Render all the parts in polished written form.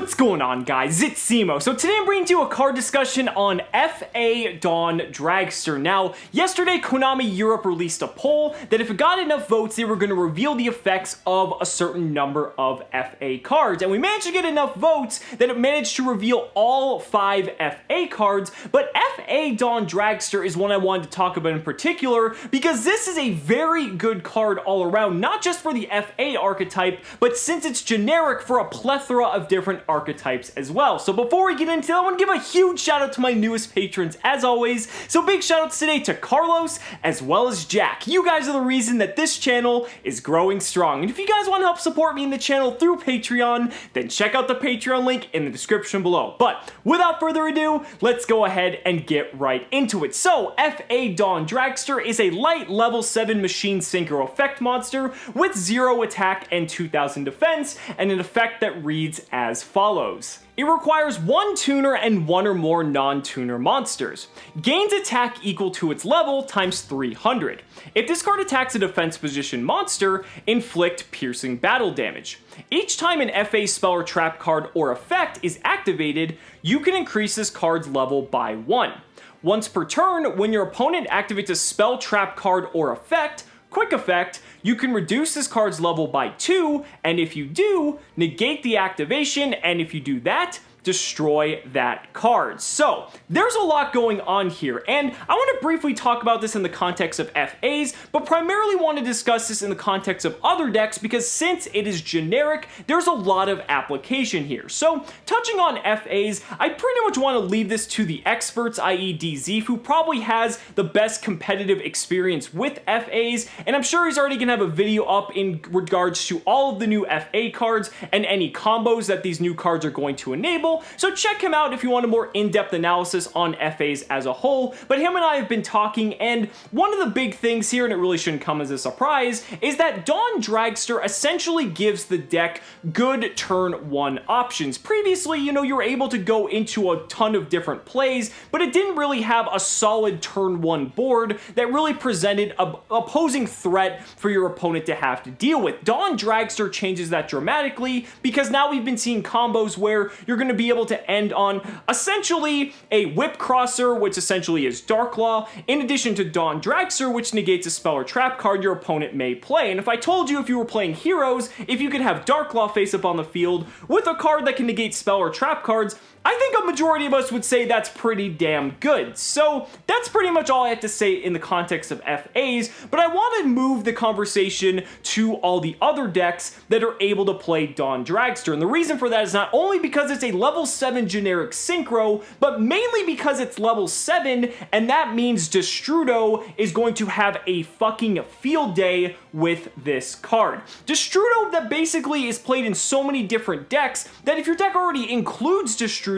What's going on, guys? It's Cimoooooooo. So today I'm bringing to you a card discussion on FA Dawn Dragster. Now, yesterday Konami Europe released a poll that if it got enough votes, they were going to reveal the effects of a certain number of FA cards. And we managed to get enough votes that it managed to reveal all 5 FA cards, but FA Dawn Dragster is one I wanted to talk about in particular because this is a very good card all around, not just for the FA archetype, but since it's generic for a plethora of different archetypes as well. So before we get into that, I want to give a huge shout out to my newest patrons as always. So big shout outs today to Carlos as well as Jack. You guys are the reason that this channel is growing strong. And if you guys want to help support me in the channel through Patreon, then check out the Patreon link in the description below. But without further ado, let's go ahead and get right into it. So FA Dawn Dragster is a light level 7 machine synchro effect monster with 0 attack and 2000 defense and an effect that reads as follows. It requires 1 tuner and 1 or more non-tuner monsters. Gains attack equal to its level times 300. If this card attacks a defense position monster, inflict piercing battle damage. Each time an FA spell or trap card or effect is activated, you can increase this card's level by 1. Once per turn, when your opponent activates a spell, trap card, or effect, quick effect, you can reduce this card's level by 2, and if you do, negate the activation, and if you do that, destroy that card. So there's a lot going on here, and I want to briefly talk about this in the context of FAs, but primarily want to discuss this in the context of other decks because since it is generic, there's a lot of application here. So touching on FAs, I pretty much want to leave this to the experts, i.e. DZ, who probably has the best competitive experience with FAs, and I'm sure he's already going to have a video up in regards to all of the new FA cards and any combos that these new cards are going to enable. So check him out if you want a more in-depth analysis on FAs as a whole. But him and I have been talking, and one of the big things here, and it really shouldn't come as a surprise, is that Dawn Dragster essentially gives the deck good turn 1 options. Previously, you were able to go into a ton of different plays, but it didn't really have a solid turn 1 board that really presented an opposing threat for your opponent to have to deal with. Dawn Dragster changes that dramatically because now we've been seeing combos where you're going to be able to end on essentially a Whip Crosser, which essentially is Dark Law, in addition to Dawn Dragster, which negates a spell or trap card your opponent may play. And if I told you if you were playing heroes, if you could have Dark Law face up on the field with a card that can negate spell or trap cards, I think a majority of us would say that's pretty damn good. So that's pretty much all I have to say in the context of FAs, but I want to move the conversation to all the other decks that are able to play Dawn Dragster. And the reason for that is not only because it's a level 7 generic synchro, but mainly because it's level 7, and that means Destrudo is going to have a fucking field day with this card. Destrudo that basically is played in so many different decks that if your deck already includes Destrudo,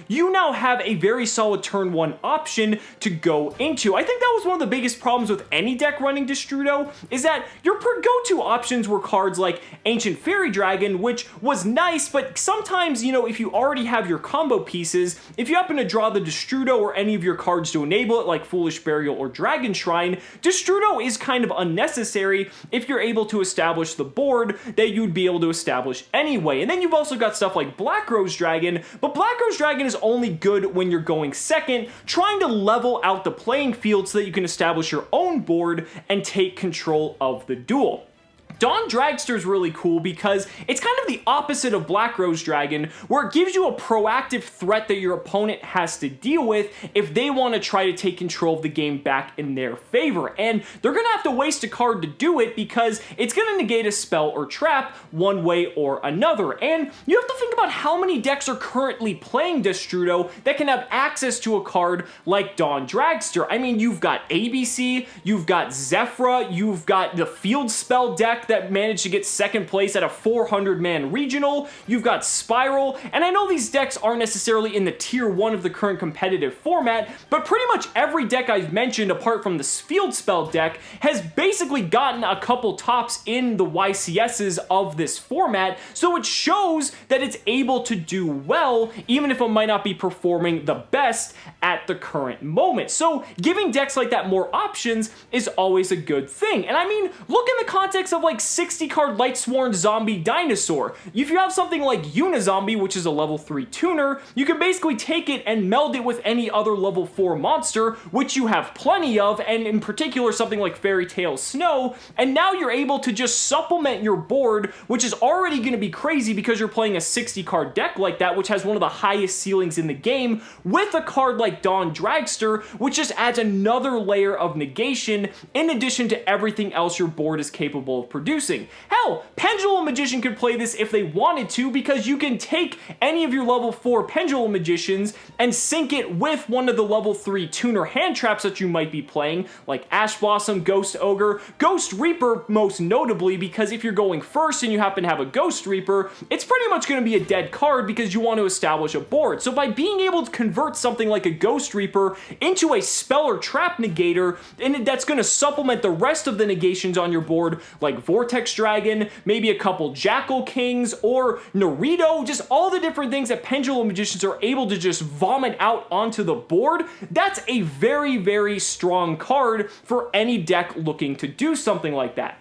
you now have a very solid turn 1 option to go into. I think that was one of the biggest problems with any deck running Destrudo, is that your go-to options were cards like Ancient Fairy Dragon, which was nice, but sometimes, if you already have your combo pieces, if you happen to draw the Destrudo or any of your cards to enable it, like Foolish Burial or Dragon Shrine, Destrudo is kind of unnecessary if you're able to establish the board that you'd be able to establish anyway. And then you've also got stuff like Black Rose Dragon, but Black Rose Dragon is only good when you're going second, trying to level out the playing field so that you can establish your own board and take control of the duel. Dawn Dragster is really cool because it's kind of the opposite of Black Rose Dragon, where it gives you a proactive threat that your opponent has to deal with if they want to try to take control of the game back in their favor. And they're going to have to waste a card to do it because it's going to negate a spell or trap one way or another. And you have to think about how many decks are currently playing Destrudo that can have access to a card like Dawn Dragster. I mean, you've got ABC, you've got Zephyra, you've got the Field Spell deck that managed to get second place at a 400-man regional, you've got Spiral, and I know these decks aren't necessarily in the tier 1 of the current competitive format, but pretty much every deck I've mentioned apart from the Field Spell deck has basically gotten a couple tops in the YCSs of this format, so it shows that it's able to do well, even if it might not be performing the best at the current moment. So giving decks like that more options is always a good thing. And I mean, look in the context of like like 60 card Lightsworn Zombie Dinosaur. If you have something like Unizombie, which is a level 3 tuner, you can basically take it and meld it with any other level 4 monster, which you have plenty of, and in particular something like Fairy Tail Snow, and now you're able to just supplement your board, which is already going to be crazy because you're playing a 60 card deck like that, which has one of the highest ceilings in the game, with a card like Dawn Dragster, which just adds another layer of negation in addition to everything else your board is capable of producing. Hell, Pendulum Magician could play this if they wanted to, because you can take any of your level 4 Pendulum Magicians and sync it with one of the level 3 tuner hand traps that you might be playing, like Ash Blossom, Ghost Ogre, Ghost Reaper most notably, because if you're going first and you happen to have a Ghost Reaper, it's pretty much going to be a dead card because you want to establish a board. So by being able to convert something like a Ghost Reaper into a spell or trap negator, and that's going to supplement the rest of the negations on your board, like Vortex Dragon, maybe a couple Jackal Kings, or Naruto, just all the different things that Pendulum Magicians are able to just vomit out onto the board, that's a very, very strong card for any deck looking to do something like that.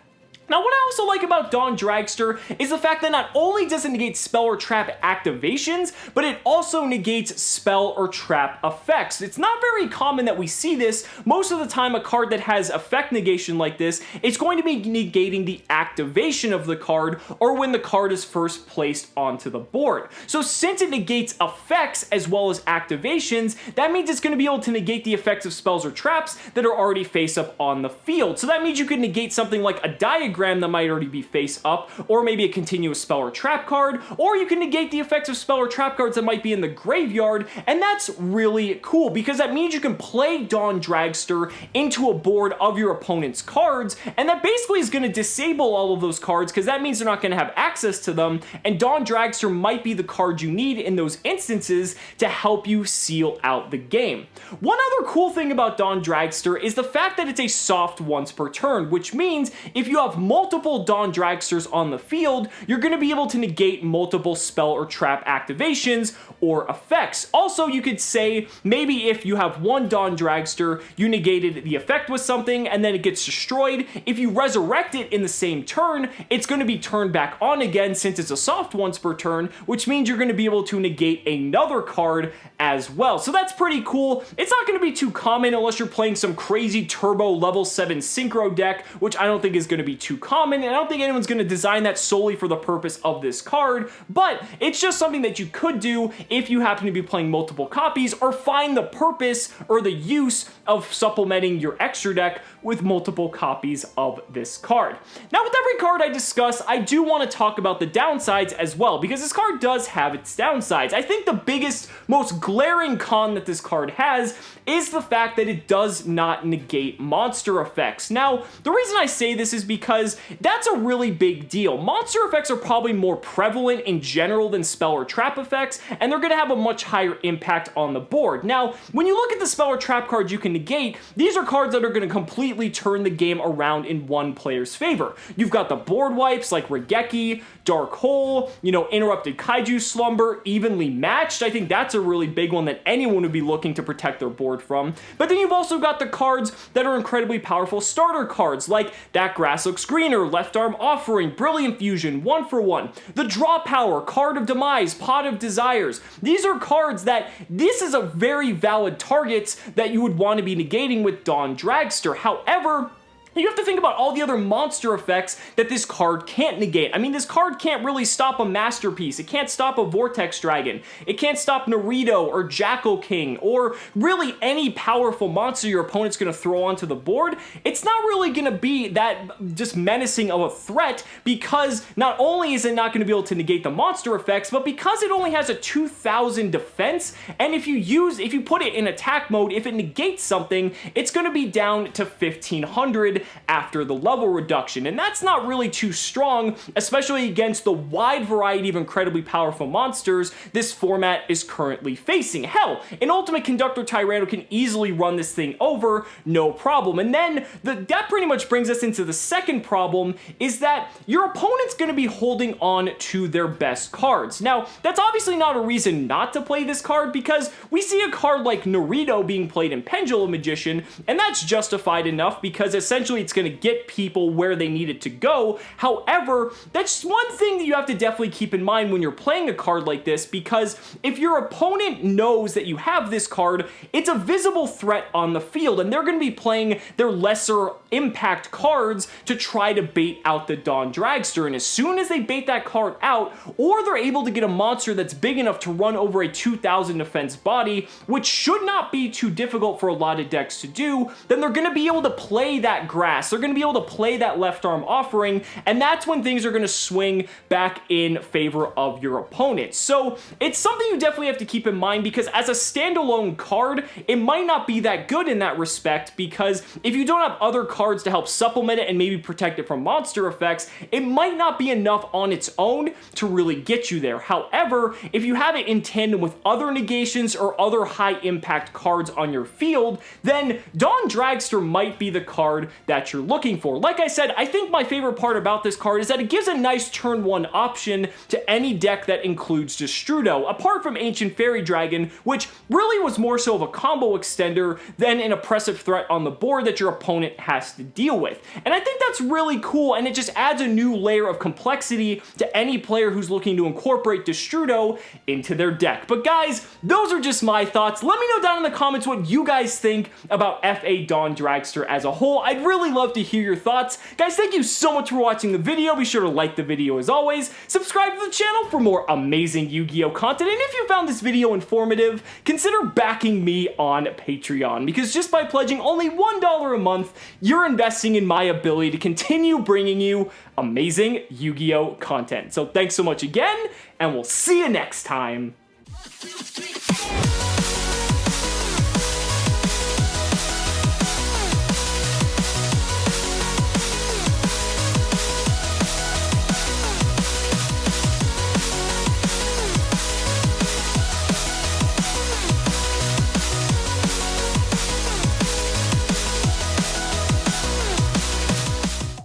Now, what I also like about Dawn Dragster is the fact that not only does it negate spell or trap activations, but it also negates spell or trap effects. It's not very common that we see this. Most of the time, a card that has effect negation like this, it's going to be negating the activation of the card, or when the card is first placed onto the board. So since it negates effects as well as activations, that means it's going to be able to negate the effects of spells or traps that are already face up on the field. So that means you could negate something like a diagram that might already be face up, or maybe a continuous spell or trap card, or you can negate the effects of spell or trap cards that might be in the graveyard, and that's really cool because that means you can play Dawn Dragster into a board of your opponent's cards, and that basically is going to disable all of those cards because that means they're not going to have access to them, and Dawn Dragster might be the card you need in those instances to help you seal out the game. One other cool thing about Dawn Dragster is the fact that it's a soft once per turn, which means if you have multiple Dawn Dragsters on the field, you're going to be able to negate multiple spell or trap activations or effects. Also, you could say maybe if you have one Dawn Dragster, you negated the effect with something and then it gets destroyed. If you resurrect it in the same turn, it's going to be turned back on again since it's a soft once per turn, which means you're going to be able to negate another card as well. So that's pretty cool. It's not going to be too common unless you're playing some crazy turbo level 7 Synchro deck, which I don't think is going to be too common, and I don't think anyone's going to design that solely for the purpose of this card, but it's just something that you could do if you happen to be playing multiple copies or find the purpose or the use of supplementing your extra deck with multiple copies of this card. Now, with every card I discuss, I do want to talk about the downsides as well, because this card does have its downsides. I think the biggest, most glaring con that this card has is the fact that it does not negate monster effects. Now, the reason I say this is because that's a really big deal. Monster effects are probably more prevalent in general than spell or trap effects, and they're going to have a much higher impact on the board. Now, when you look at the spell or trap cards you can negate, these are cards that are going to completely turn the game around in one player's favor. You've got the board wipes like Regeki, Dark Hole, Interrupted Kaiju Slumber, Evenly Matched. I think that's a really big one that anyone would be looking to protect their board from. But then you've also got the cards that are incredibly powerful starter cards like That Grass Looks Greener, Left Arm Offering, Brilliant Fusion, 1-for-1, the Draw Power, Card of Demise, Pot of Desires. These are cards that this is a very valid targets that you would want to be negating with Dawn Dragster. However, you have to think about all the other monster effects that this card can't negate. I mean, this card can't really stop a Masterpiece. It can't stop a Vortex Dragon. It can't stop Naruto or Jackal King or really any powerful monster your opponent's going to throw onto the board. It's not really going to be that just menacing of a threat because not only is it not going to be able to negate the monster effects, but because it only has a 2000 defense, and if you put it in attack mode, if it negates something, it's going to be down to 1500 after the level reduction, and that's not really too strong, especially against the wide variety of incredibly powerful monsters this format is currently facing. Hell, an Ultimate Conductor Tyranno can easily run this thing over, no problem. And then that pretty much brings us into the second problem, is that your opponent's going to be holding on to their best cards. Now, that's obviously not a reason not to play this card, because we see a card like Naruto being played in Pendulum Magician, and that's justified enough because essentially eventually it's going to get people where they need it to go. However, that's one thing that you have to definitely keep in mind when you're playing a card like this, because if your opponent knows that you have this card, it's a visible threat on the field, and they're going to be playing their lesser impact cards to try to bait out the Dawn Dragster, and as soon as they bait that card out, or they're able to get a monster that's big enough to run over a 2000 defense body, which should not be too difficult for a lot of decks to do, then they're going to be able to play that grass, they're going to be able to play that left arm offering, and that's when things are going to swing back in favor of your opponent. So it's something you definitely have to keep in mind, because as a standalone card, it might not be that good in that respect, because if you don't have other cards to help supplement it and maybe protect it from monster effects, it might not be enough on its own to really get you there. However, if you have it in tandem with other negations or other high impact cards on your field, then Dawn Dragster might be the card that you're looking for. Like I said, I think my favorite part about this card is that it gives a nice turn 1 option to any deck that includes Destrudo, apart from Ancient Fairy Dragon, which really was more so of a combo extender than an oppressive threat on the board that your opponent has to deal with. And I think that's really cool, and it just adds a new layer of complexity to any player who's looking to incorporate Destrudo into their deck. But guys, those are just my thoughts. Let me know down in the comments what you guys think about FA Dawn Dragster as a whole. I'd really love to hear your thoughts. Guys, thank you so much for watching the video. Be sure to like the video as always. Subscribe to the channel for more amazing Yu-Gi-Oh content. And if you found this video informative, consider backing me on Patreon, because just by pledging only $1 a month, you're investing in my ability to continue bringing you amazing Yu-Gi-Oh content. So thanks so much again, and we'll see you next time. 1, 2, 3.